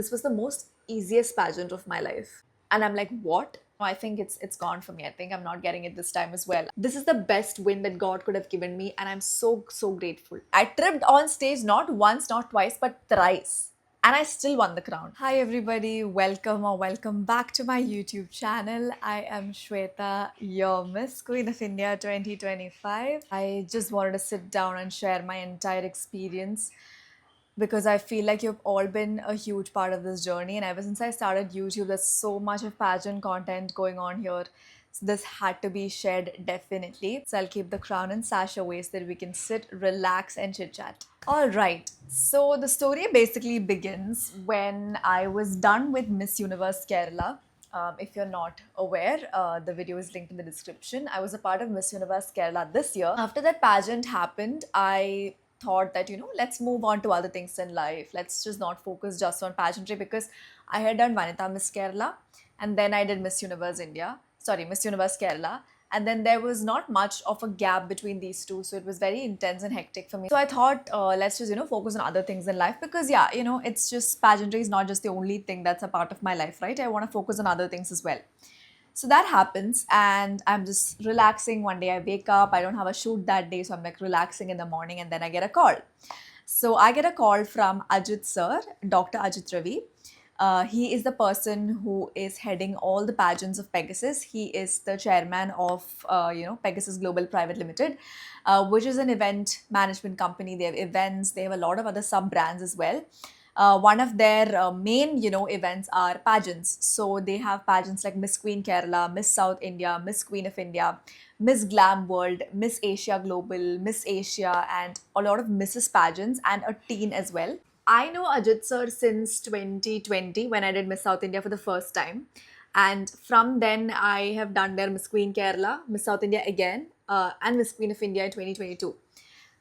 This was the most easiest pageant of my life. And I'm like, what? No, I think it's gone for me. I think I'm not getting it this time as well. This is the best win that God could have given me, and I'm so grateful. I tripped on stage not once, not twice, but thrice. And I still won the crown. Hi everybody, welcome back to my YouTube channel. I am Shweta, your Miss Queen of India 2025. I just wanted to sit down and share my entire experience because I feel like you've all been a huge part of this journey. And ever since I started YouTube, there's so much of pageant content going on here. So this had to be shared definitely. So I'll keep the crown and sash away so that we can sit, relax, and chit chat. All right. So the story basically begins when I was done with Miss Universe Kerala. If you're not aware, the video is linked in the description. I was a part of Miss Universe Kerala this year. After that pageant happened, I thought that, let's move on to other things in life. Let's just not focus just on pageantry because I had done Vanita Miss Kerala and then I did Miss Universe India. Sorry, Miss Universe Kerala. And then there was not much of a gap between these two. So it was very intense and hectic for me. So I thought, let's just, focus on other things in life because, yeah, it's just pageantry is not just the only thing that's a part of my life, right? I want to focus on other things as well. So that happens, and I'm just relaxing. One day I wake up, I don't have a shoot that day, so I'm like relaxing in the morning, and then I get a call. So I get a call from Ajit sir, Dr. Ajit Ravi. He is the person who is heading all the pageants of Pegasus. He is the chairman of, Pegasus Global Private Limited, which is an event management company. They have events. They have a lot of other sub brands as well. One of their main, events are pageants. So they have pageants like Miss Queen Kerala, Miss South India, Miss Queen of India, Miss Glam World, Miss Asia Global, Miss Asia, and a lot of Mrs. pageants and a teen as well. I know Ajit sir since 2020 when I did Miss South India for the first time. And from then, I have done their Miss Queen Kerala, Miss South India again, and Miss Queen of India in 2022.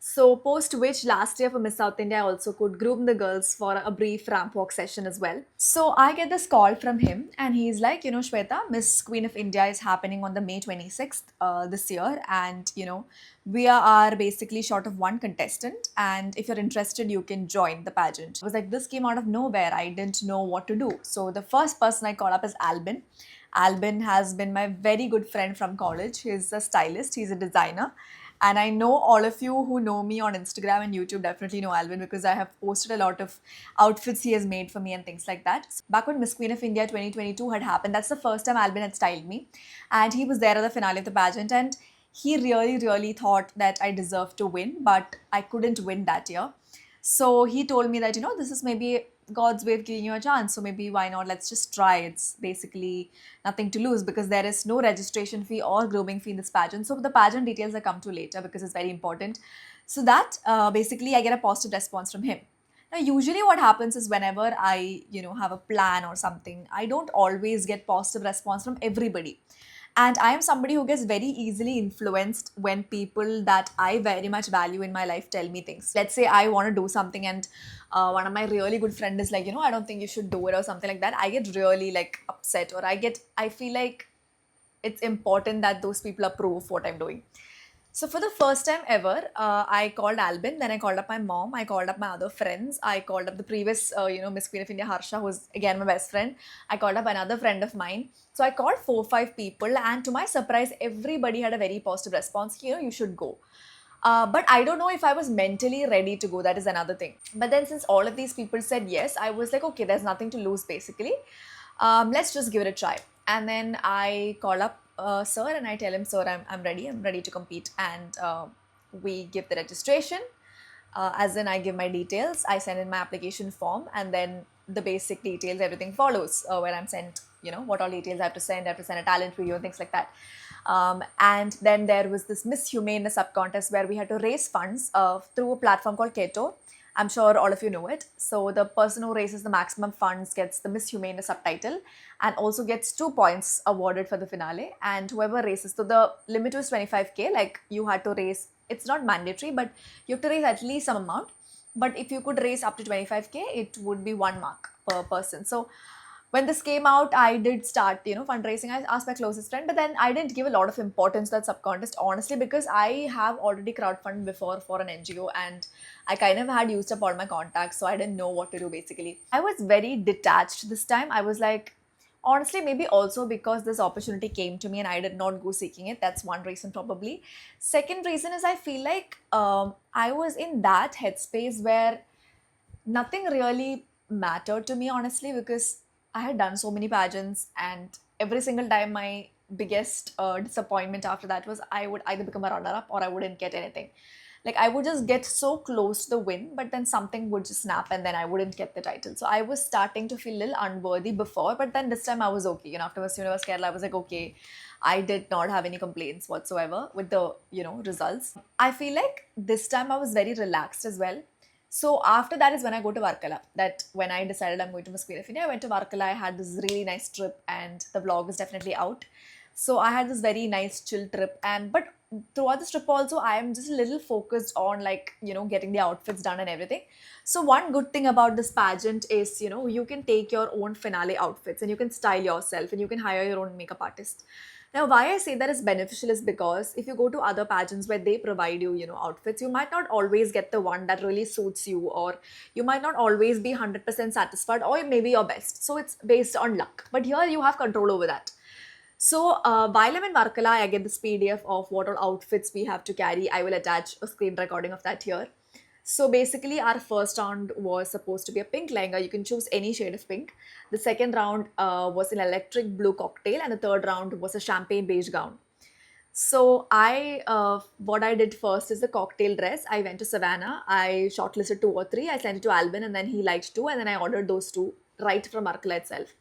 So, post which last year for Miss South India, I also could groom the girls for a brief ramp walk session as well. So, I get this call from him, and he's like, Shweta, Miss Queen of India is happening on the May 26th this year, and we are basically short of one contestant. And if you're interested, you can join the pageant. I was like, this came out of nowhere. I didn't know what to do. So, the first person I called up is Albin. Albin has been my very good friend from college. He's a stylist, he's a designer. And I know all of you who know me on Instagram and YouTube definitely know Alvin because I have posted a lot of outfits he has made for me and things like that. So back when Miss Queen of India 2022 had happened, that's the first time Alvin had styled me. And he was there at the finale of the pageant. And he really thought that I deserved to win, but I couldn't win that year. So he told me that, this is maybe God's way of giving you a chance. So maybe why not? Let's just try. It's basically nothing to lose because there is no registration fee or grooming fee in this pageant. So the pageant details I come to later because it's very important. So that basically I get a positive response from him. Now, usually what happens is whenever I, have a plan or something, I don't always get positive response from everybody. And I am somebody who gets very easily influenced when people that I very much value in my life tell me things. Let's say I want to do something and one of my really good friend is like, I don't think you should do it or something like that. I get really like upset or I feel like it's important that those people approve what I'm doing. So for the first time ever, I called Albin. Then I called up my mom. I called up my other friends. I called up the previous, Miss Queen of India Harsha, who's again my best friend. I called up another friend of mine. So I called 4 5 people, and to my surprise, everybody had a very positive response. You should go. But I don't know if I was mentally ready to go. That is another thing. But then since all of these people said yes, I was like, okay, there's nothing to lose basically. Let's just give it a try. And then I call up sir and I tell him, sir, I'm ready. I'm ready to compete. And we give the registration. As in, I give my details. I send in my application form, and then the basic details, everything follows. Where I'm sent, what all details I have to send. I have to send a talent video, things like that. And then there was this Miss Humane sub contest where we had to raise funds through a platform called Keto. I'm sure all of you know it. So the person who raises the maximum funds gets the Miss Humane subtitle and also gets 2 points awarded for the finale. And whoever races, so the limit was 25K, like you had to raise, it's not mandatory, but you have to raise at least some amount. But if you could raise up to 25K, it would be 1 mark per person. So When this came out, I did start, fundraising. I asked my closest friend, but then I didn't give a lot of importance to that sub contest, honestly, because I have already crowdfunded before for an NGO, and I kind of had used up all my contacts, so I didn't know what to do basically. I was very detached this time. I was like, honestly, maybe also because this opportunity came to me and I did not go seeking it. That's one reason, probably. Second reason is I feel like I was in that headspace where nothing really mattered to me, honestly, because I had done so many pageants, and every single time my biggest disappointment after that was I would either become a runner up or I wouldn't get anything. Like I would just get so close to the win, but then something would just snap and then I wouldn't get the title. So I was starting to feel a little unworthy before, but then this time I was okay. After Miss Universe Kerala, I was like, okay, I did not have any complaints whatsoever with the, results. I feel like this time I was very relaxed as well. So after that is when I go to Varkala. That when I decided I'm going to Miss Queen of India, I went to Varkala. I had this really nice trip, and the vlog is definitely out. So I had this very nice chill trip, and but throughout this trip also, I am just a little focused on like getting the outfits done and everything. So one good thing about this pageant is you can take your own finale outfits and you can style yourself and you can hire your own makeup artist. Now, why I say that is beneficial is because if you go to other pageants where they provide you, outfits, you might not always get the one that really suits you, or you might not always be 100% satisfied, or maybe your best. So it's based on luck. But here you have control over that. So while I'm in Varkala, I get this PDF of what all outfits we have to carry. I will attach a screen recording of that here. So basically, our first round was supposed to be a pink lehenga. You can choose any shade of pink. The second round was an electric blue cocktail, and the third round was a champagne beige gown. So what I did first is the cocktail dress. I went to Savannah. I shortlisted two or three. I sent it to Alvin, and then he liked two, and then I ordered those two right from Arkala itself.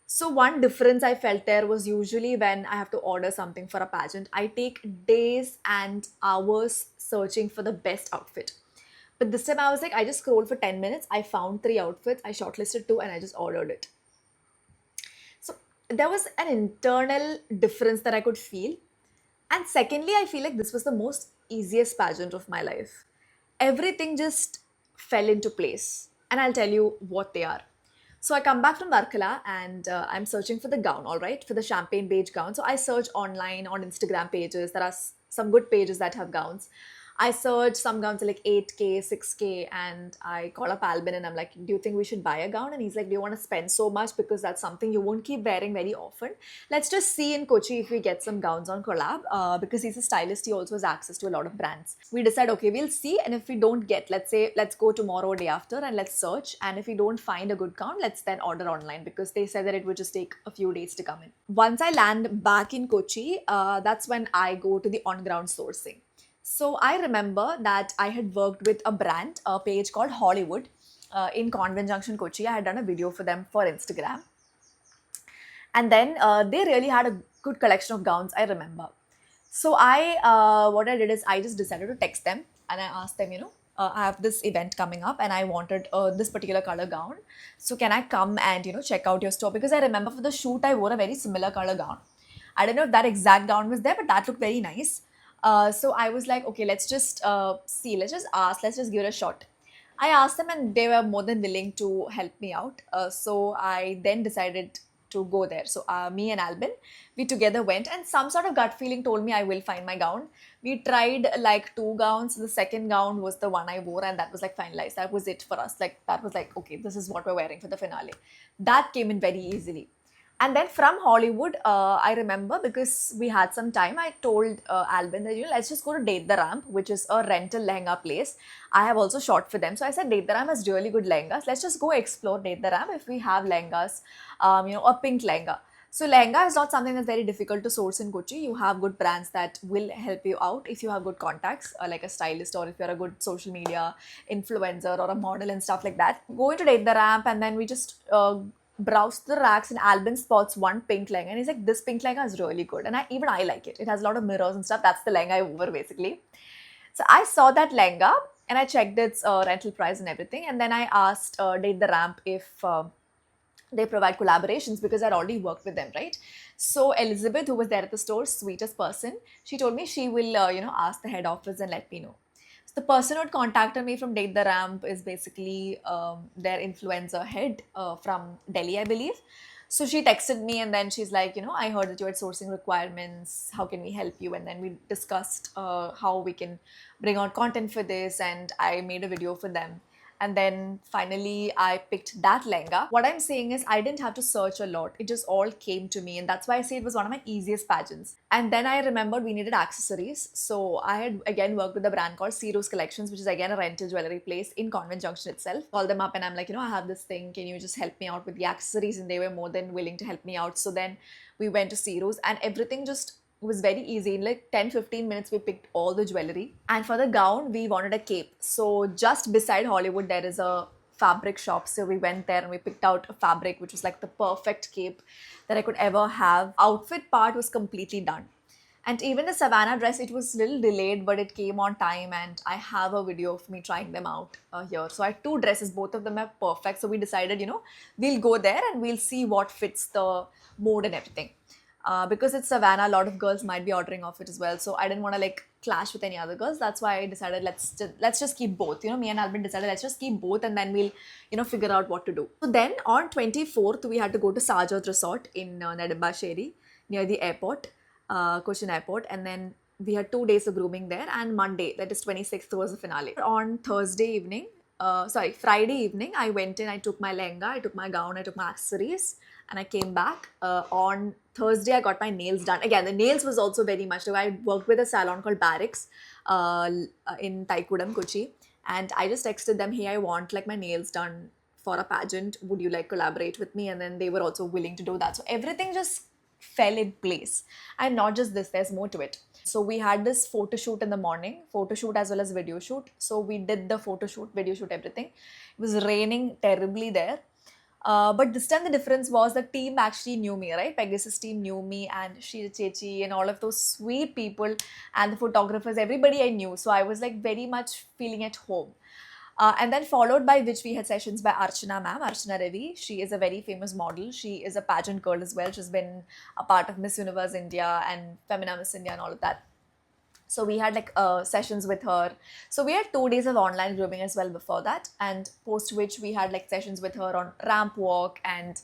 So one difference I felt there was usually when I have to order something for a pageant, I take days and hours searching for the best outfit. But this time I was like, I just scrolled for 10 minutes. I found three outfits. I shortlisted two and I just ordered it. So there was an internal difference that I could feel. And secondly, I feel like this was the most easiest pageant of my life. Everything just fell into place. And I'll tell you what they are. So I come back from Varkala and I'm searching for the gown, all right, for the champagne beige gown. So I search online on Instagram pages. There are some good pages that have gowns. I searched some gowns are like 8K, 6K, and I call up Albin and I'm like, do you think we should buy a gown? And he's like, do you want to spend so much because that's something you won't keep wearing very often? Let's just see in Kochi if we get some gowns on collab because he's a stylist. He also has access to a lot of brands. We decide, okay, we'll see. And if we don't get, let's say, let's go tomorrow or day after and let's search. And if we don't find a good gown, let's then order online because they said that it would just take a few days to come in. Once I land back in Kochi, that's when I go to the on-ground sourcing. So I remember that I had worked with a page called Hollywood in Convent Junction, Kochi. I had done a video for them for Instagram. And then they really had a good collection of gowns, I remember. So what I did is I just decided to text them and I asked them, I have this event coming up and I wanted this particular color gown. So can I come and, check out your store? Because I remember for the shoot, I wore a very similar color gown. I don't know if that exact gown was there, but that looked very nice. So I was like, okay, let's just see, let's just ask, let's just give it a shot. I asked them and they were more than willing to help me out. So I then decided to go there. So me and Albin, we together went and some sort of gut feeling told me I will find my gown. We tried like two gowns. The second gown was the one I wore and that was like finalized. That was it for us. Like that was like, okay, this is what we're wearing for the finale. That came in very easily. And then from Hollywood, I remember because we had some time, I told Albin that, let's just go to Date the Ramp, which is a rental lehenga place. I have also shot for them. So I said, Date the Ramp has really good lehengas. Let's just go explore Date the Ramp if we have lehengas, a pink lehenga. So lehenga is not something that's very difficult to source in Kochi. You have good brands that will help you out if you have good contacts, like a stylist or if you're a good social media influencer or a model and stuff like that. Go into Date the Ramp and then we just browsed the racks and Albin spots one pink lehenga and he's like, this pink lehenga is really good and I like it. It has a lot of mirrors and stuff. That's the lehenga I wore basically. So I saw that lehenga and I checked its rental price and everything, and then I asked Date the Ramp if they provide collaborations because I'd already worked with them, right? So Elizabeth, who was there at the store, sweetest person, she told me she will ask the head office and let me know. The person who had contacted me from Date the Ramp is basically their influencer head from Delhi, I believe. So she texted me and then she's like, I heard that you had sourcing requirements. How can we help you? And then we discussed how we can bring out content for this. And I made a video for them. And then finally, I picked that lehenga. What I'm saying is, I didn't have to search a lot. It just all came to me. And that's why I say it was one of my easiest pageants. And then I remembered we needed accessories. So I had again worked with a brand called Ciro's Collections, which is again a rental jewelry place in Convent Junction itself. Called them up and I'm like, I have this thing. Can you just help me out with the accessories? And they were more than willing to help me out. So then we went to Ciro's and everything just was very easy. In like 10-15 minutes, we picked all the jewelry. And for the gown, we wanted a cape. So just beside Hollywood, there is a fabric shop. So we went there and we picked out a fabric, which was like the perfect cape that I could ever have. Outfit part was completely done. And even the Savannah dress, it was a little delayed, but it came on time. And I have a video of me trying them out here. So I had 2 dresses, both of them are perfect. So we decided, we'll go there and we'll see what fits the mood and everything. Because it's Savannah, a lot of girls might be ordering off it as well. So I didn't want to like clash with any other girls. That's why I decided let's just keep both. Me and Albin decided let's just keep both and then we'll figure out what to do. So then on 24th we had to go to Sarjot Resort in Nedumba near the airport, Cochin Airport, and then we had 2 days of grooming there. And Monday, that is 26th, was the finale. On Friday evening, I went in, I took my lehenga, I took my gown, I took my accessories, and I came back. On Thursday, I got my nails done. Again, the nails was also very much, I worked with a salon called Barracks in Taikudam, Kochi. And I just texted them, hey, I want like my nails done for a pageant. Would you like collaborate with me? And then they were also willing to do that. So everything just fell in place. And not just this, there's more to it. So we had this photo shoot in the morning, photo shoot as well as video shoot. So we did the photo shoot, video shoot, everything. It was raining terribly there. But this time the difference was the team actually knew me, right? Pegasus team knew me and Sheila Chechi and all of those sweet people and the photographers, everybody I knew. So I was like very much feeling at home. And then followed by which we had sessions by Archana ma'am, Archana Ravi. She is a very famous model. She is a pageant girl as well. She's been a part of Miss Universe India and Femina Miss India and all of that. So we had like sessions with her. So we had 2 days of online grooming as well before that, and post which we had like sessions with her on ramp walk and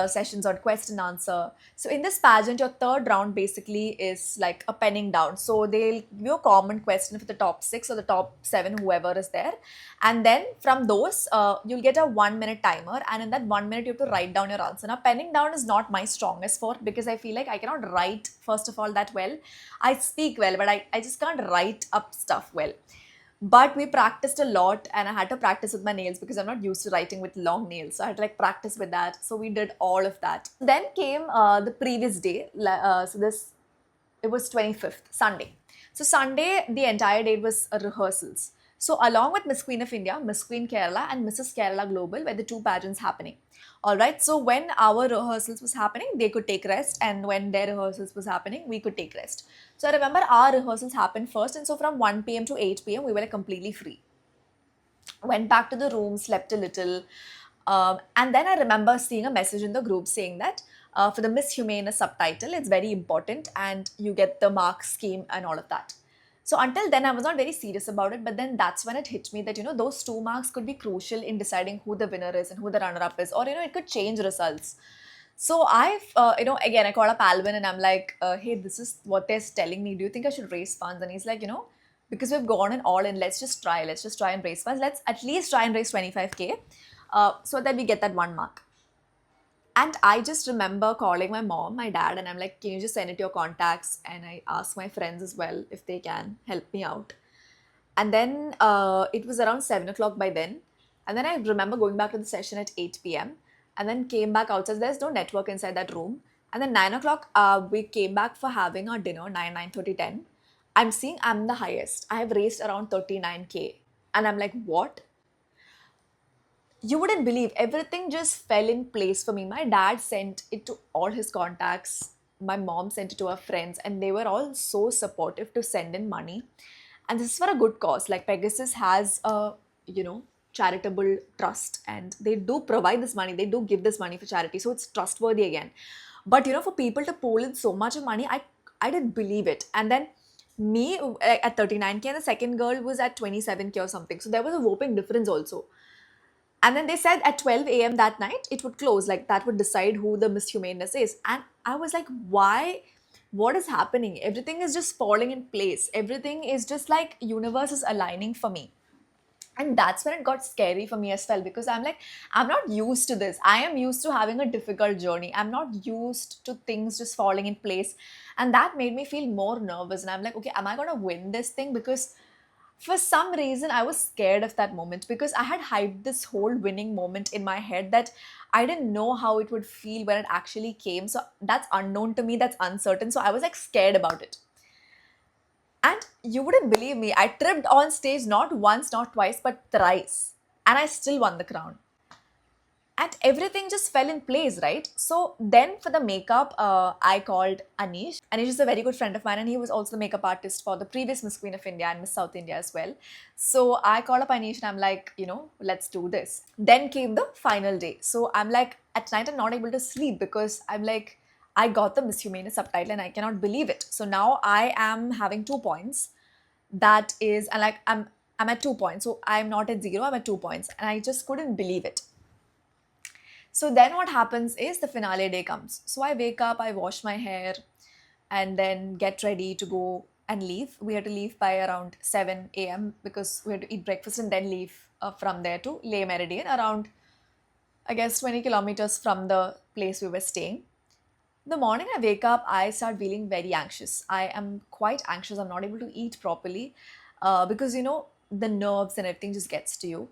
sessions on question answer. So in this pageant, your third round basically is like a penning down. So they'll give you a common question for the top 6 or the top 7, whoever is there. And then from those, you'll get a 1-minute timer. And in that 1 minute, you have to write down your answer. Now, penning down is not my strongest forte because I feel like I cannot write, first of all, that well. I speak well, but I just can't write up stuff well. But we practiced a lot and I had to practice with my nails because I'm not used to writing with long nails. So I had to like practice with that. So we did all of that. Then came the previous day. It was 25th, Sunday. So Sunday, the entire day was rehearsals. So along with Miss Queen of India, Miss Queen Kerala and Mrs. Kerala Global were the 2 pageants happening. Alright, so when our rehearsals was happening, they could take rest, and when their rehearsals was happening, we could take rest. So I remember our rehearsals happened first, and so from 1 p.m. to 8 p.m. we were like completely free. Went back to the room, slept a little, and then I remember seeing a message in the group saying that for the Miss Humane subtitle, it's very important and you get the mark scheme and all of that. So until then, I was not very serious about it, but then that's when it hit me that, those 2 marks could be crucial in deciding who the winner is and who the runner-up is, or, it could change results. So again, I called up Alvin and I'm like, hey, this is what they're telling me. Do you think I should raise funds? And he's like, because we've gone in all in, let's just try and raise funds. Let's at least try and raise 25K so that we get that 1 mark. And I just remember calling my mom, my dad, and I'm like, can you just send it to your contacts? And I asked my friends as well if they can help me out. And then it was around 7 o'clock by then. And then I remember going back to the session at 8 p.m. and then came back outside. There's no network inside that room. And then 9 o'clock, we came back for having our dinner, 9:30, 10. I'm seeing I'm the highest. I have raised around 39K. And I'm like, what? You wouldn't believe, everything just fell in place for me. My dad sent it to all his contacts. My mom sent it to her friends and they were all so supportive to send in money. And this is for a good cause. Like Pegasus has a, charitable trust and they do provide this money. They do give this money for charity. So it's trustworthy again. But, for people to pull in so much of money, I didn't believe it. And then Me at 39K and the second girl was at 27K or something. So there was a whopping difference also. And then they said at 12 a.m. that night it would close. Like that would decide who the Miss Humaneness is. And I was like, why? What is happening? Everything is just falling in place. Everything is just like universe is aligning for me. And that's when it got scary for me as well, because I'm like, I'm not used to this. I am used to having a difficult journey. I'm not used to things just falling in place. And that made me feel more nervous. And I'm like, okay, am I going to win this thing? Because for some reason I was scared of that moment, because I had hyped this whole winning moment in my head that I didn't know how it would feel when it actually came. So that's unknown to me, that's uncertain. So I was like scared about it. And you wouldn't believe me, I tripped on stage not once, not twice, but thrice. And I still won the crown. And everything just fell in place, right? So then for the makeup, I called Anish. Anish is a very good friend of mine, and he was also the makeup artist for the previous Miss Queen of India and Miss South India as well. So I called up Anish and I'm like, let's do this. Then came the final day. So I'm like, at night I'm not able to sleep because I'm like, I got the Miss Humane subtitle and I cannot believe it. So now I am having 2 points. That is, and like I'm at 2 points. So I'm not at zero, I'm at 2 points. And I just couldn't believe it. So then what happens is the finale day comes. So I wake up, I wash my hair, and then get ready to go and leave. We had to leave by around 7 a.m. because we had to eat breakfast and then leave from there to Le Meridian, around, I guess, 20 kilometers from the place we were staying. The morning I wake up, I start feeling very anxious. I am quite anxious. I'm not able to eat properly because, the nerves and everything just gets to you.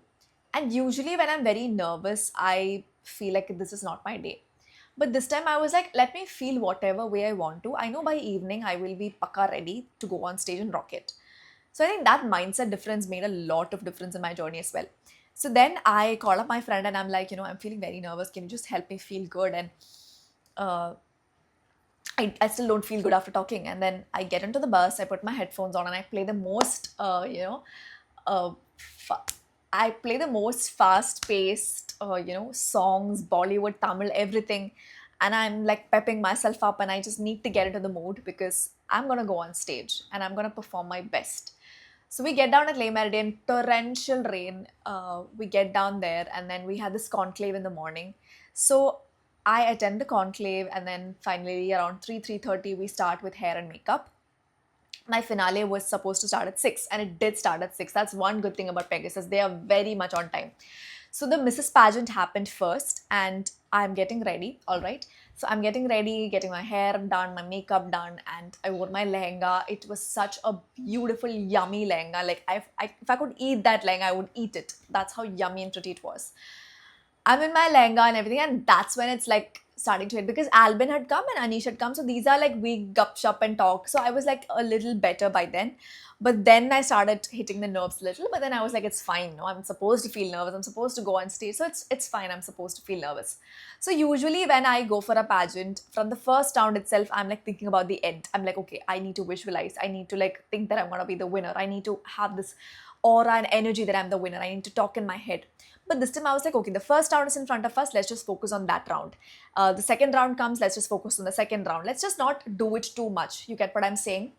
And usually, when I'm very nervous, I feel like this is not my day. But this time, I was like, let me feel whatever way I want to. I know by evening, I will be pakka ready to go on stage and rock it. So I think that mindset difference made a lot of difference in my journey as well. So then I call up my friend and I'm like, I'm feeling very nervous. Can you just help me feel good? And uh, I still don't feel good after talking. And then I get into the bus, I put my headphones on, and I play the most, uh, fa- I play the most fast paced, songs, Bollywood, Tamil, everything. And I'm like pepping myself up, and I just need to get into the mood because I'm going to go on stage and I'm going to perform my best. So we get down at Le Meridian, torrential rain. We get down there, and then we had this conclave in the morning. So I attend the conclave, and then finally around 3:30 we start with hair and makeup. My finale was supposed to start at 6, and it did start at 6. That's one good thing about Pegasus. They are very much on time. So the Mrs. Pageant happened first, and I'm getting ready, all right? So I'm getting ready, getting my hair done, my makeup done, and I wore my lehenga. It was such a beautiful, yummy lehenga. Like, if I could eat that lehenga, I would eat it. That's how yummy and pretty it was. I'm in my lehenga and everything, and that's when it's like starting to hit, because Albin had come and Anish had come. So these are like we gup shop and talk. So I was like a little better by then. But then I started hitting the nerves a little. But then I was like, it's fine. No, I'm supposed to feel nervous. I'm supposed to go on stage. So it's fine. I'm supposed to feel nervous. So usually when I go for a pageant, from the first round itself, I'm like thinking about the end. I'm like, okay, I need to visualize. I need to like think that I'm gonna be the winner. I need to have this aura and energy that I'm the winner. I need to talk in my head. But this time I was like, okay, the first round is in front of us. Let's just focus on that round. The second round comes. Let's just focus on the second round. Let's just not do it too much. You get what I'm saying?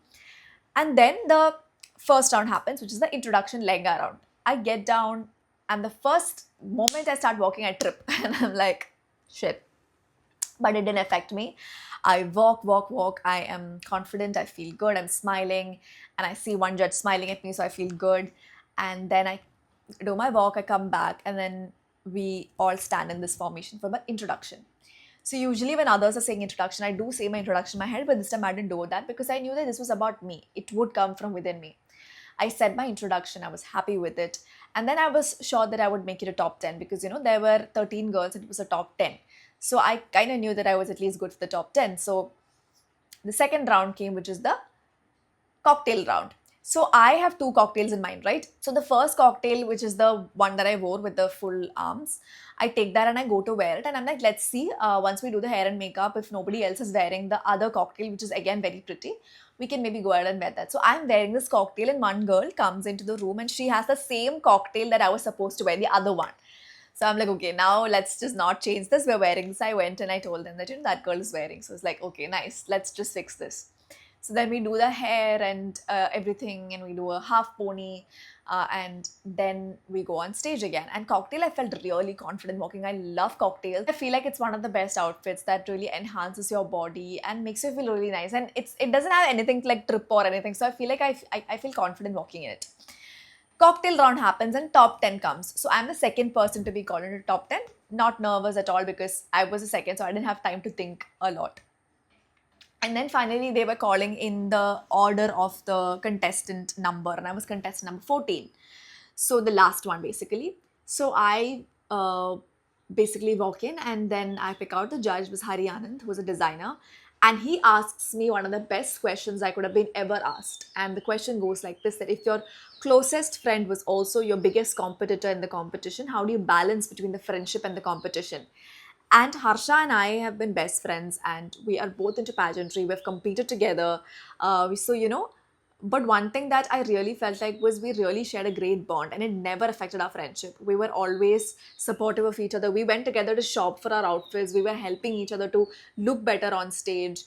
And then the first round happens, which is the introduction lehenga round. I get down, and the first moment I start walking, I trip. And I'm like, shit. But it didn't affect me. I walk, walk, walk. I am confident. I feel good. I'm smiling. And I see one judge smiling at me, so I feel good. And then I do my walk, I come back, and then we all stand in this formation for my introduction. So usually when others are saying introduction, I do say my introduction in my head, but this time I didn't do that because I knew that this was about me. It would come from within me. I said my introduction, I was happy with it. And then I was sure that I would make it a top 10 because, there were 13 girls and it was a top 10. So I kind of knew that I was at least good for the top 10. So the second round came, which is the cocktail round. So I have two cocktails in mind, right? So the first cocktail, which is the one that I wore with the full arms, I take that and I go to wear it. And I'm like, let's see, once we do the hair and makeup, if nobody else is wearing the other cocktail, which is again very pretty, we can maybe go ahead and wear that. So I'm wearing this cocktail, and one girl comes into the room and she has the same cocktail that I was supposed to wear, the other one. So I'm like, okay, now let's just not change this. We're wearing this. I went and I told them that, that girl is wearing. So it's like, okay, nice. Let's just fix this. So then we do the hair and everything, and we do a half pony, and then we go on stage again. And cocktail, I felt really confident walking. I love cocktails. I feel like it's one of the best outfits that really enhances your body and makes you feel really nice. And it doesn't have anything to like trip or anything. So I feel like I feel confident walking in it. Cocktail round happens and top 10 comes. So I'm the second person to be called into top 10. Not nervous at all because I was the second, so I didn't have time to think a lot. And then finally, they were calling in the order of the contestant number, and I was contestant number 14. So the last one, basically. So I basically walk in, and then I pick out the judge, was Hari Anand, who was a designer. And he asks me one of the best questions I could have been ever asked. And the question goes like this: that if your closest friend was also your biggest competitor in the competition, how do you balance between the friendship and the competition? And Harsha and I have been best friends, and we are both into pageantry. We've competed together. But one thing that I really felt like was we really shared a great bond, and it never affected our friendship. We were always supportive of each other. We went together to shop for our outfits. We were helping each other to look better on stage.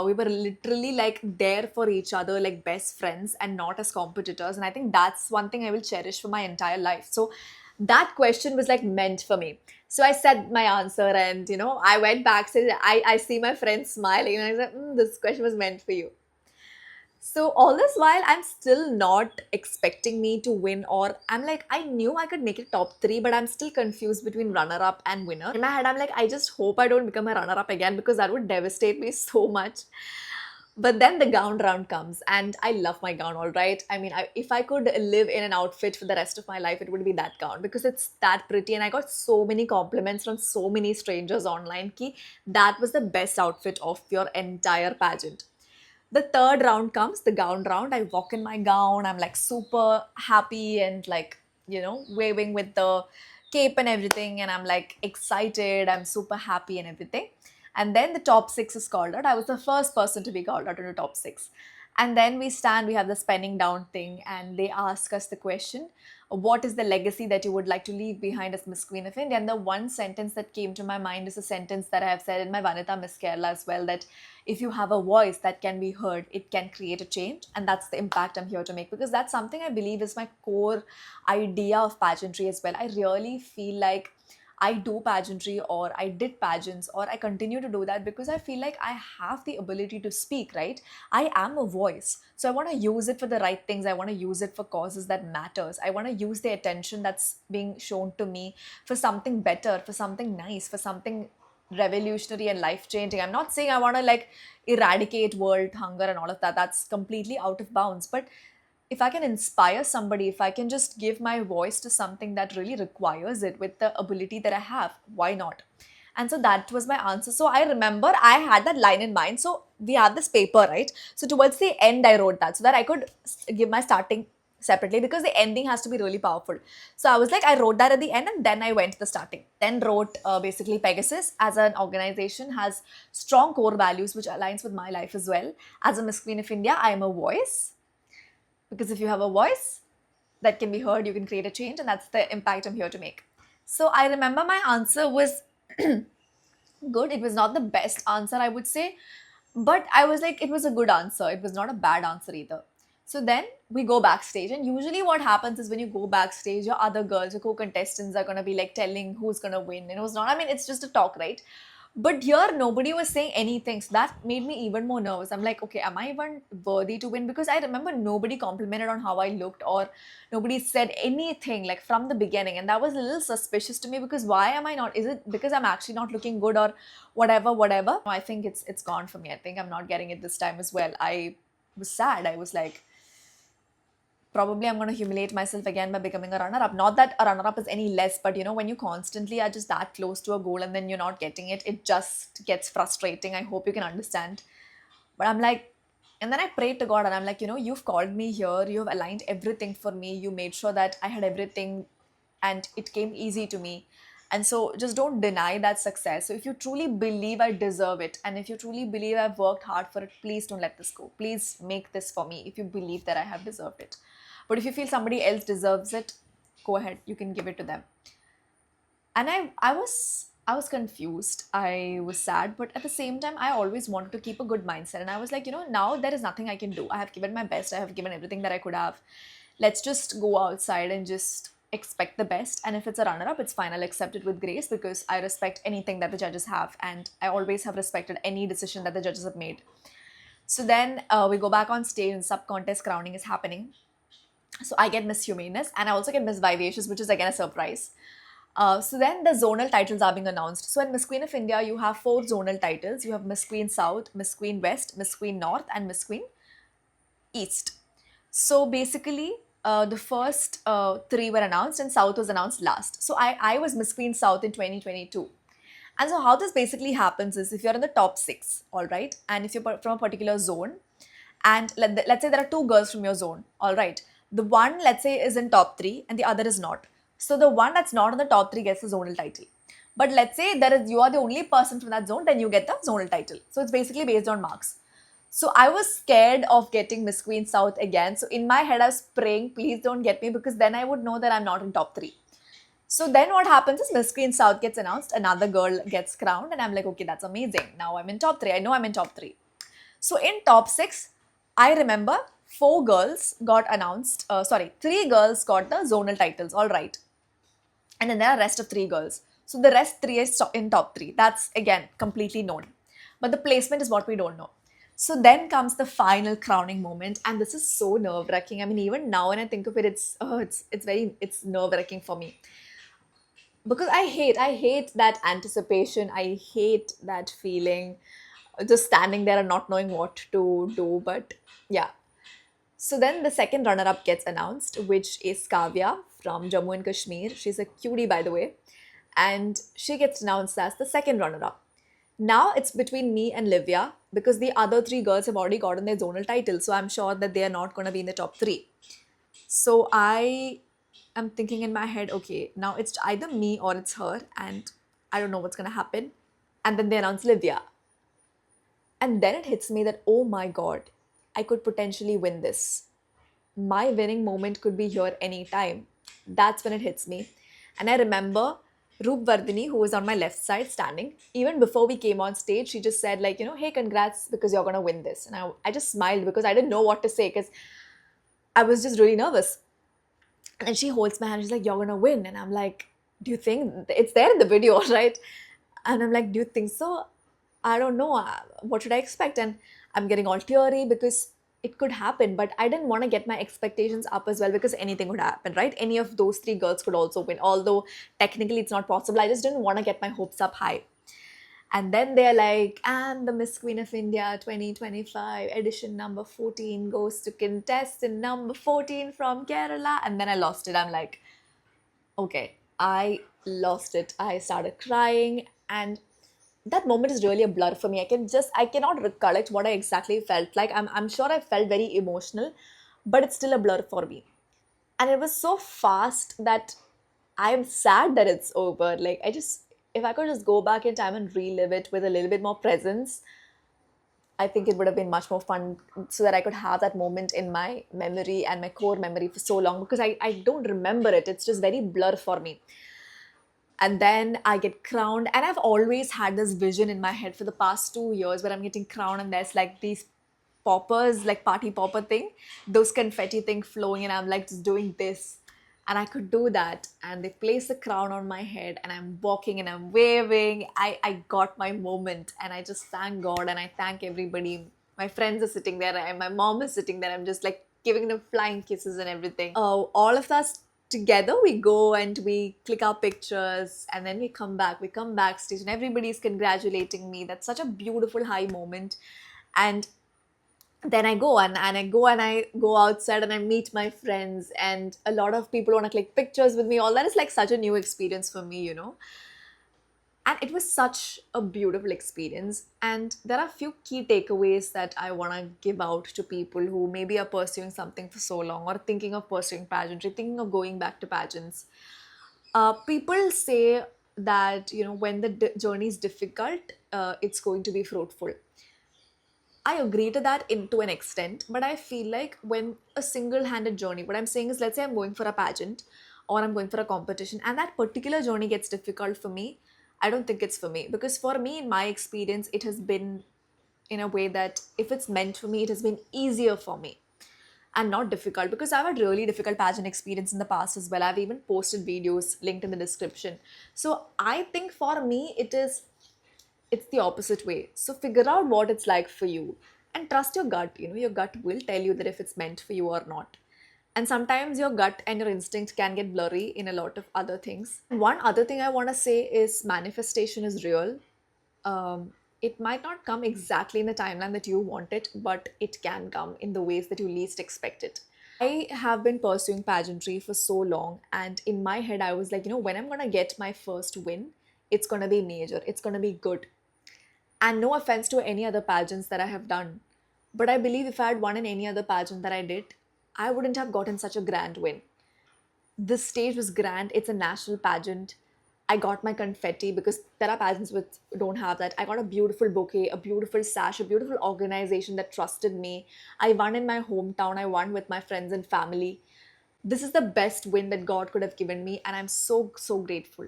We were literally like there for each other, like best friends and not as competitors. And I think that's one thing I will cherish for my entire life. So that question was like meant for me. So I said my answer, and I went backstage. I see my friend smiling, and I said, "This question was meant for you." So all this while, I'm still not expecting me to win, or I'm like, I knew I could make it top three, but I'm still confused between runner up and winner. In my head, I'm like, I just hope I don't become a runner up again because that would devastate me so much. But then the gown round comes, and I love my gown, all right. I mean, if I could live in an outfit for the rest of my life, it would be that gown because it's that pretty. And I got so many compliments from so many strangers online ki that was the best outfit of your entire pageant. The third round comes, the gown round. I walk in my gown, I'm like super happy and like, waving with the cape and everything, and I'm like excited, I'm super happy and everything. And then the top six is called out. I was the first person to be called out in the top six. And then we stand, we have the spinning down thing, and they ask us the question, what is the legacy that you would like to leave behind as Miss Queen of India? And the one sentence that came to my mind is a sentence that I have said in my Vanita Miss Kerala as well, that if you have a voice that can be heard, it can create a change. And that's the impact I'm here to make, because that's something I believe is my core idea of pageantry as well. I really feel like I do pageantry, or I did pageants, or I continue to do that because I feel like I have the ability to speak, right? I am a voice. So I want to use it for the right things. I want to use it for causes that matters. I want to use the attention that's being shown to me for something better, for something nice, for something revolutionary and life changing. I'm not saying I want to like eradicate world hunger and all of that. That's completely out of bounds. But if I can inspire somebody, if I can just give my voice to something that really requires it with the ability that I have, why not? And so that was my answer. So I remember I had that line in mind. So we have this paper, right? So towards the end, I wrote that so that I could give my starting separately, because the ending has to be really powerful. So I was like, I wrote that at the end, and then I went to the starting. Then wrote basically Pegasus as an organization has strong core values which aligns with my life as well. As a Miss Queen of India, I am a voice, because if you have a voice that can be heard, you can create a change, and that's the impact I'm here to make. So I remember my answer was good. It was not the best answer, I would say, but I was like, it was a good answer. It was not a bad answer either. So then we go backstage, and usually what happens is when you go backstage, your other girls, your co-contestants are gonna be like telling who's gonna win and who's not. I mean, it's just a talk, right? But here, nobody was saying anything. So that made me even more nervous. I'm like, okay, am I even worthy to win? Because I remember nobody complimented on how I looked, or nobody said anything like from the beginning. And that was a little suspicious to me, because why am I not? Is it because I'm actually not looking good, or whatever, whatever? I think it's gone for me. I think I'm not getting it this time as well. I was sad. I was like, probably I'm going to humiliate myself again by becoming a runner up. Not that a runner up is any less, but when you constantly are just that close to a goal and then you're not getting it, it just gets frustrating. I hope you can understand. But I'm like, and then I prayed to God, and I'm like, you've called me here, you've aligned everything for me, you made sure that I had everything and it came easy to me. And so just don't deny that success. So if you truly believe I deserve it, and if you truly believe I've worked hard for it, please don't let this go. Please make this for me if you believe that I have deserved it. But if you feel somebody else deserves it, go ahead, you can give it to them. And I was I was confused. I was sad, but at the same time, I always wanted to keep a good mindset. And I was like, now there is nothing I can do. I have given my best. I have given everything that I could have. Let's just go outside and just expect the best. And if it's a runner up, it's fine. I'll accept it with grace because I respect anything that the judges have. And I always have respected any decision that the judges have made. So then we go back on stage and sub contest crowning is happening. So I get Miss Humaneness and I also get Miss Vivacious, which is again a surprise. So then the zonal titles are being announced. So in Miss Queen of India, you have 4 zonal titles. You have Miss Queen South, Miss Queen West, Miss Queen North, and Miss Queen East. So basically, the first 3 were announced and South was announced last. So I was Miss Queen South in 2022. And so how this basically happens is if you're in the top 6, all right, and if you're from a particular zone, and let's say there are 2 girls from your zone, all right, the one, let's say, is in top 3 and the other is not. So the one that's not in the top 3 gets the zonal title. But let's say you are the only person from that zone, then you get the zonal title. So it's basically based on marks. So I was scared of getting Miss Queen South again. So in my head, I was praying, please don't get me, because then I would know that I'm not in top 3. So then what happens is Miss Queen South gets announced, another girl gets crowned, and I'm like, okay, that's amazing. Now I'm in top 3. I know I'm in top 3. So in top 6, I remember 4 girls got announced. 3 girls got the zonal titles, all right. And then there are rest of 3 girls. So the rest 3 is in top 3. That's again completely known. But the placement is what we don't know. So then comes the final crowning moment, and this is so nerve-wracking. I mean, even now when I think of it, it's nerve-wracking for me because I hate that anticipation. I hate that feeling, just standing there and not knowing what to do. But yeah. So then the second runner-up gets announced, which is Kavya from Jammu and Kashmir. She's a cutie, by the way, and she gets announced as the second runner-up. Now it's between me and Livia because the other 3 girls have already gotten their zonal title, so I'm sure that they are not going to be in the top 3. So I am thinking in my head, okay, now it's either me or it's her, and I don't know what's gonna happen. And then they announce Livia. And then it hits me that, oh my god, I could potentially win this. My winning moment could be here anytime. That's when it hits me. And I remember Roop Vardhini, who was on my left side standing, even before we came on stage, she just said, like, hey, congrats because you're gonna win this. And I just smiled because I didn't know what to say because I was just really nervous. And she holds my hand. She's like, "You're gonna win." And I'm like, "Do you think it's there in the video, right?" And I'm like, "Do you think so?" I don't know. What should I expect? And I'm getting all teary because it could happen, but I didn't want to get my expectations up as well because anything could happen, right? Any of those 3 girls could also win, although technically it's not possible. I just didn't want to get my hopes up high. And then they're like, and the Miss Queen of India 2025 edition number 14 goes to contestant number 14 from Kerala. And then I lost it. I'm like, okay, I lost it. I started crying. And that moment is really a blur for me. I cannot recollect what I exactly felt like. I'm sure I felt very emotional, but it's still a blur for me. And it was so fast that I'm sad that it's over. Like, if I could just go back in time and relive it with a little bit more presence, I think it would have been much more fun so that I could have that moment in my memory and my core memory for so long because I don't remember it. It's just very blur for me. And then I get crowned, and I've always had this vision in my head for the past 2 years where I'm getting crowned, and there's like these poppers, like party popper thing, those confetti thing flowing, and I'm like just doing this. And I could do that. And they place the crown on my head, and I'm walking and I'm waving. I got my moment, and I just thank God and I thank everybody. My friends are sitting there, and my mom is sitting there. I'm just like giving them flying kisses and everything. Oh, all of us together we go and we click our pictures, and then we come backstage, and everybody's congratulating me. That's such a beautiful high moment. And then I go outside and I meet my friends, and a lot of people want to click pictures with me. All that is like such a new experience for me. And it was such a beautiful experience. And there are a few key takeaways that I want to give out to people who maybe are pursuing something for so long or thinking of pursuing pageantry, thinking of going back to pageants. People say that when the journey is difficult, it's going to be fruitful. I agree to that to an extent, but I feel like when a single handed journey, what I'm saying is, let's say I'm going for a pageant or I'm going for a competition, and that particular journey gets difficult for me, I don't think it's for me. Because for me, in my experience, it has been in a way that if it's meant for me, it has been easier for me and not difficult, because I've had really difficult pageant experience in the past as well. I've even posted videos linked in the description. So I think for me, it's the opposite way. So figure out what it's like for you and trust your gut. You know, your gut will tell you that if it's meant for you or not. And sometimes your gut and your instinct can get blurry in a lot of other things. One other thing I want to say is manifestation is real. It might not come exactly in the timeline that you want it, but it can come in the ways that you least expect it. I have been pursuing pageantry for so long, and in my head, I was like, you know, when I'm gonna get my first win, it's gonna be major, it's gonna be good. And no offense to any other pageants that I have done, but I believe if I had won in any other pageant that I did, I wouldn't have gotten such a grand win. This stage was grand. It's a national pageant. I got my confetti because there are pageants which don't have that. I got a beautiful bouquet, a beautiful sash, a beautiful organization that trusted me. I won in my hometown. I won with my friends and family. This is the best win that God could have given me, and I'm so, so grateful.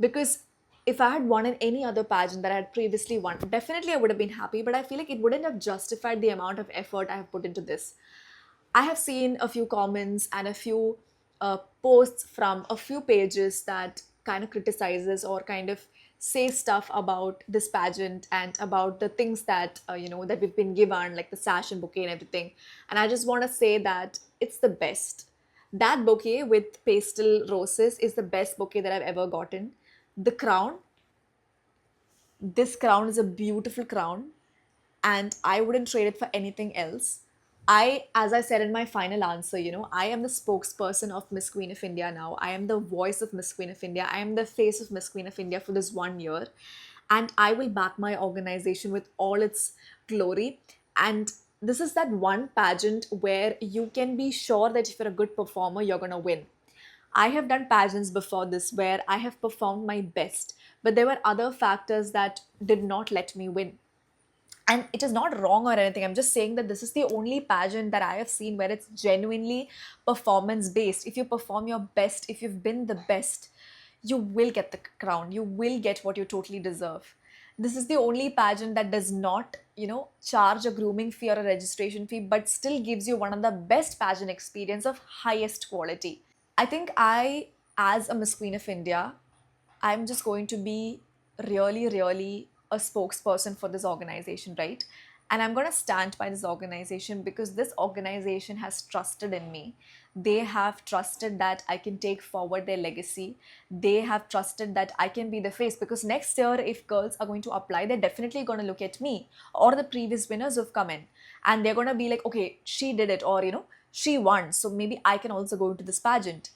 Because if I had won in any other pageant that I had previously won, definitely I would have been happy, but I feel like it wouldn't have justified the amount of effort I have put into this. I have seen a few comments and a few posts from a few pages that kind of criticizes or kind of say stuff about this pageant and about the things that that we've been given, like the sash and bouquet and everything. And I just want to say that it's the best. That bouquet with pastel roses is the best bouquet that I've ever gotten. The crown, this crown is a beautiful crown, and I wouldn't trade it for anything else. As I said in my final answer, I am the spokesperson of Miss Queen of India now. I am the voice of Miss Queen of India. I am the face of Miss Queen of India for this 1 year. And I will back my organization with all its glory. And this is that one pageant where you can be sure that if you're a good performer, you're going to win. I have done pageants before this where I have performed my best, but there were other factors that did not let me win. And it is not wrong or anything. I'm just saying that this is the only pageant that I have seen where it's genuinely performance based. If you perform your best, if you've been the best, you will get the crown. You will get what you totally deserve. This is the only pageant that does not, charge a grooming fee or a registration fee, but still gives you one of the best pageant experience of highest quality. I think as a Miss Queen of India, I'm just going to be really, really a spokesperson for this organization, right? And I'm going to stand by this organization because this organization has trusted in me. They have trusted that I can take forward their legacy. They have trusted that I can be the face, because next year, if girls are going to apply, they're definitely going to look at me or the previous winners who've come in, and they're going to be like, okay, she did it, or, she won. So maybe I can also go into this pageant.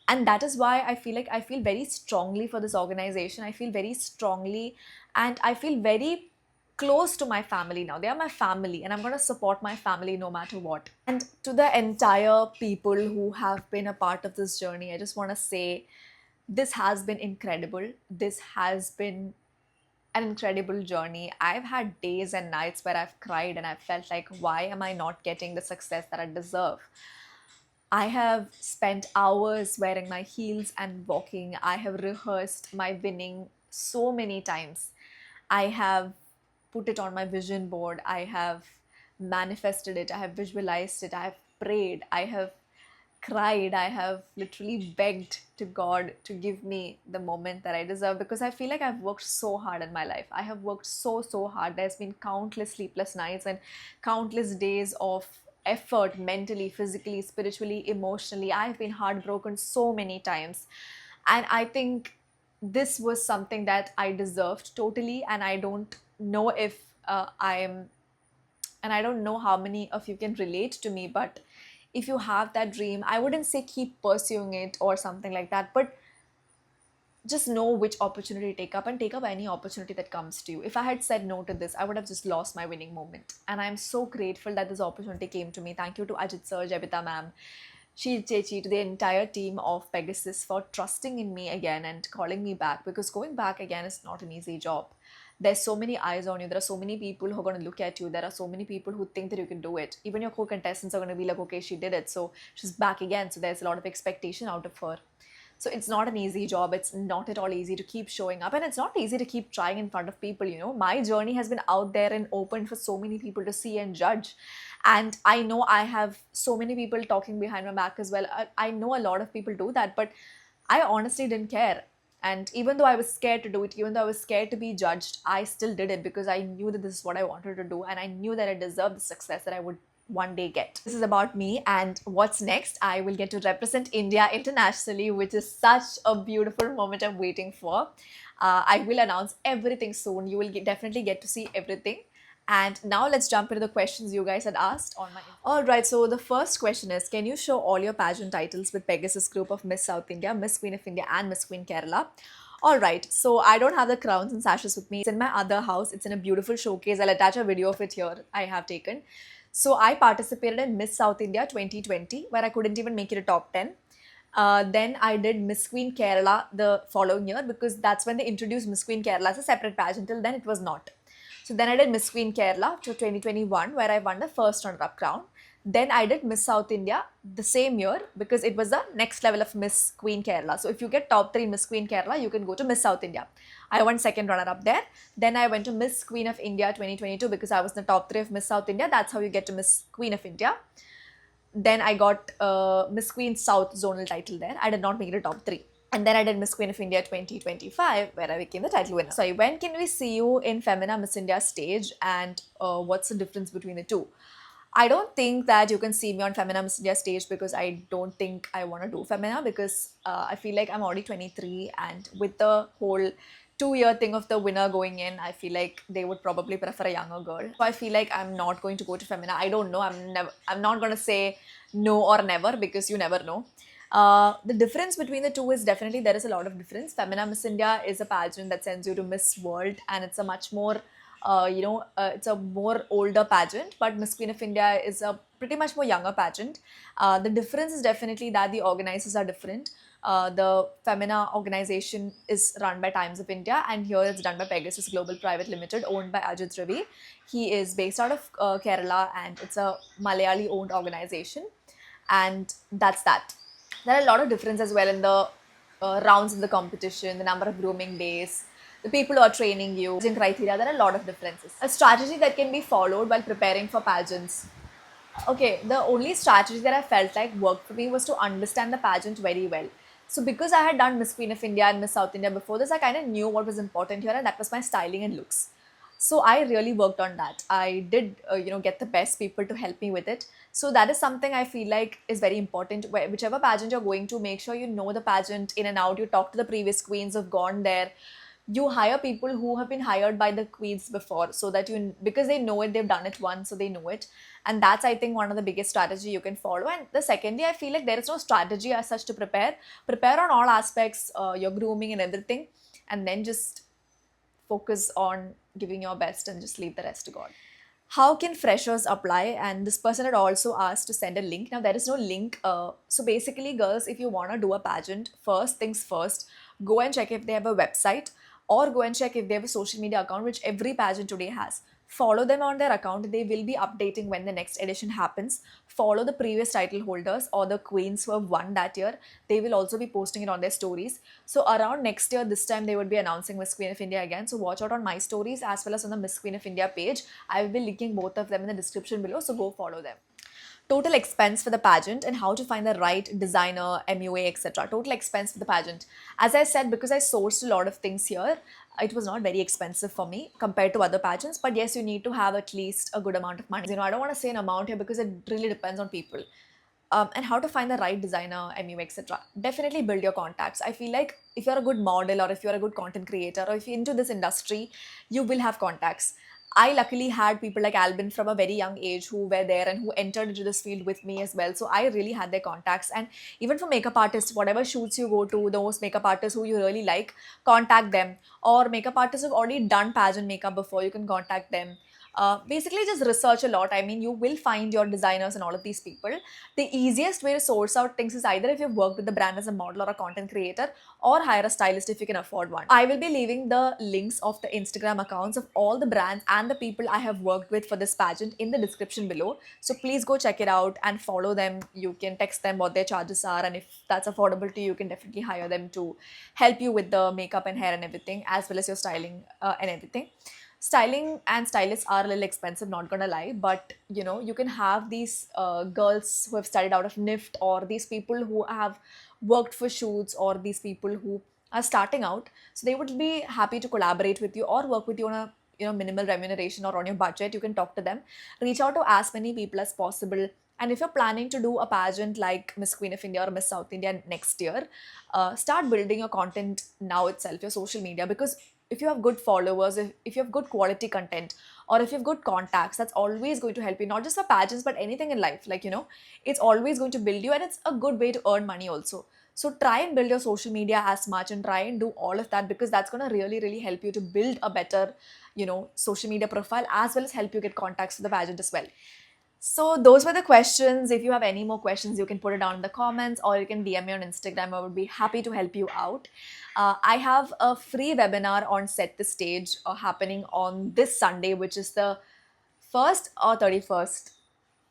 And that is why I feel very strongly for this organization. I feel very strongly, and I feel very close to my family now. They are my family, and I'm going to support my family no matter what. And to the entire people who have been a part of this journey, I just want to say this has been incredible. This has been an incredible journey. I've had days and nights where I've cried and I've felt like, why am I not getting the success that I deserve? I have spent hours wearing my heels and walking. I have rehearsed my winning so many times. I have put it on my vision board. I have manifested it. I have visualized it. I have prayed. I have cried. I have literally begged to God to give me the moment that I deserve, because I feel like I've worked so hard in my life. I have worked so, so hard. There's been countless sleepless nights and countless days of effort, mentally, physically, spiritually, emotionally. I've been heartbroken so many times. And I think this was something that I deserved totally. And I don't know if and I don't know how many of you can relate to me, but if you have that dream, I wouldn't say keep pursuing it or something like that, but just know which opportunity to take up, and take up any opportunity that comes to you. If I had said no to this, I would have just lost my winning moment. And I'm so grateful that this opportunity came to me. Thank you to Ajit Sir, Jabita ma'am, Sheil Chechi, to the entire team of Pegasus for trusting in me again and calling me back, because going back again is not an easy job. There's so many eyes on you. There are so many people who are going to look at you. There are so many people who think that you can do it. Even your co-contestants are going to be like, okay, she did it, so she's back again. So there's a lot of expectation out of her. So it's not an easy job. It's not at all easy to keep showing up, and it's not easy to keep trying in front of people. You know, my journey has been out there and open for so many people to see and judge. And I know I have so many people talking behind my back as well. I know a lot of people do that, but I honestly didn't care. And even though I was scared to do it, even though I was scared to be judged, I still did it because I knew that this is what I wanted to do, and I knew that I deserved the success that I would one day get. This is about me, and what's next? I will get to represent India internationally, which is such a beautiful moment I'm waiting for. I will announce everything soon. You will definitely get to see everything. And now let's jump into the questions you guys had asked on my. Alright, so the first question is, can you show all your pageant titles with Pegasus Group of Miss South India, Miss Queen of India, and Miss Queen Kerala? Alright, so I don't have the crowns and sashes with me. It's in my other house. It's in a beautiful showcase. I'll attach a video of it here. I have taken. So I participated in Miss South India 2020, where I couldn't even make it a top 10. Then I did Miss Queen Kerala the following year, because that's when they introduced Miss Queen Kerala as a separate pageant. Till then, it was not. So then I did Miss Queen Kerala to 2021, where I won the first runner-up crown. Then I did Miss South India the same year, because it was the next level of Miss Queen Kerala. So if you get top 3 in Miss Queen Kerala, you can go to Miss South India. I won second runner-up there. Then I went to Miss Queen of India 2022, because I was in the top 3 of Miss South India. That's how you get to Miss Queen of India. Then I got Miss Queen South zonal title there. I did not make it a top 3. And then I did Miss Queen of India 2025, where I became the title winner. So when can we see you in Femina Miss India stage, and what's the difference between the two? I don't think that you can see me on Femina Miss India stage, because I don't think I want to do Femina, because I feel like I'm already 23, and with the whole 2-year thing of the winner going in, I feel like they would probably prefer a younger girl. So I feel like I'm not going to go to Femina. I don't know. I'm not going to say no or never, because you never know. The difference between the two is definitely there is a lot of difference. Femina Miss India is a pageant that sends you to Miss World, and it's a much more, it's a more older pageant. But Miss Queen of India is a pretty much more younger pageant. The difference is definitely that the organizers are different. The Femina organization is run by Times of India, and here it's done by Pegasus Global Private Limited, owned by Ajit Ravi. He is based out of Kerala, and it's a Malayali owned organization, and that's that. There are a lot of difference as well in the rounds in the competition, the number of grooming days, the people who are training you, judging criteria. There are a lot of differences. A strategy that can be followed while preparing for pageants. Okay, the only strategy that I felt like worked for me was to understand the pageant very well. So because I had done Miss Queen of India and Miss South India before this, I kind of knew what was important here, and that was my styling and looks. So I really worked on that. I did, get the best people to help me with it. So that is something I feel like is very important. Whichever pageant you're going to, make sure you know the pageant in and out. You talk to the previous queens who've gone there. You hire people who have been hired by the queens before, so that because they know it, they've done it once, so they know it. And that's, I think, one of the biggest strategy you can follow. And the secondly, I feel like there is no strategy as such to prepare on all aspects, your grooming and everything, and then just focus on giving your best and just leave the rest to God. How can freshers apply? And this person had also asked to send a link. Now, there is no link. So basically, girls, if you want to do a pageant, first things first, go and check if they have a website, or go and check if they have a social media account, which every pageant today has. Follow them on their account. They will be updating when the next edition happens. Follow the previous title holders or the queens who have won that year. They will also be posting it on their stories. So around next year, this time, they would be announcing Miss Queen of India again. So watch out on my stories as well as on the Miss Queen of India page. I will be linking both of them in the description below. So go follow them. Total expense for the pageant and how to find the right designer, MUA, etc. Total expense for the pageant. As I said, because I sourced a lot of things here, it was not very expensive for me compared to other pageants. But yes, you need to have at least a good amount of money. I don't want to say an amount here because it really depends on people. And how to find the right designer, MUA, etc. Definitely build your contacts. I feel like if you're a good model, or if you're a good content creator, or if you're into this industry, you will have contacts. I luckily had people like Albin from a very young age who were there and who entered into this field with me as well. So I really had their contacts. And even for makeup artists, whatever shoots you go to, those makeup artists who you really like, contact them. Or makeup artists who've already done pageant makeup before, you can contact them. Basically, just research a lot. I mean, you will find your designers and all of these people. The easiest way to source out things is either if you've worked with the brand as a model or a content creator, or hire a stylist if you can afford one. I will be leaving the links of the Instagram accounts of all the brands and the people I have worked with for this pageant in the description below. So please go check it out and follow them. You can text them what their charges are, and if that's affordable to you, you can definitely hire them to help you with the makeup and hair and everything, as well as your styling and everything. Styling and stylists are a little expensive, not gonna lie, but you know, you can have these girls who have studied out of NIFT, or these people who have worked for shoots, or these people who are starting out, so they would be happy to collaborate with you or work with you on a, you know, minimal remuneration or on your budget. You can talk to them, reach out to as many people as possible. And if you're planning to do a pageant like Miss Queen of India or Miss South India next year, start building your content now itself, your social media, because if you have good followers, if you have good quality content, or if you have good contacts, that's always going to help you, not just for pageants, but anything in life. Like, you know, it's always going to build you, and it's a good way to earn money also. So try and build your social media as much, and try and do all of that, because that's going to really, really help you to build a better, you know, social media profile, as well as help you get contacts for the pageant as well. So those were the questions. If you have any more questions, you can put it down in the comments, or you can DM me on Instagram. I would be happy to help you out. I have a free webinar on Set the Stage happening on this Sunday, which is the 1st or 31st.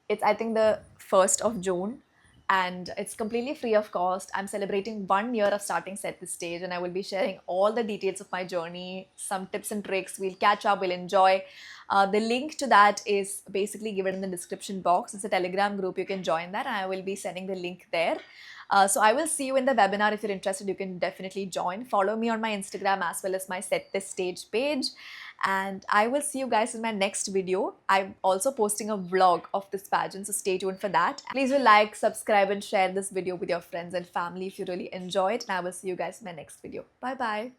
It's, I think, the 1st of June, and it's completely free of cost. I'm celebrating 1 year of starting Set the Stage, and I will be sharing all the details of my journey, some tips and tricks. We'll catch up, we'll enjoy. The link to that is basically given in the description box. It's a Telegram group. You can join that, and I will be sending the link there. So I will see you in the webinar. If you're interested, you can definitely join. Follow me on my Instagram as well as my Set This Stage page. And I will see you guys in my next video. I'm also posting a vlog of this pageant, so stay tuned for that. Please do like, subscribe, and share this video with your friends and family if you really enjoyed. And I will see you guys in my next video. Bye bye.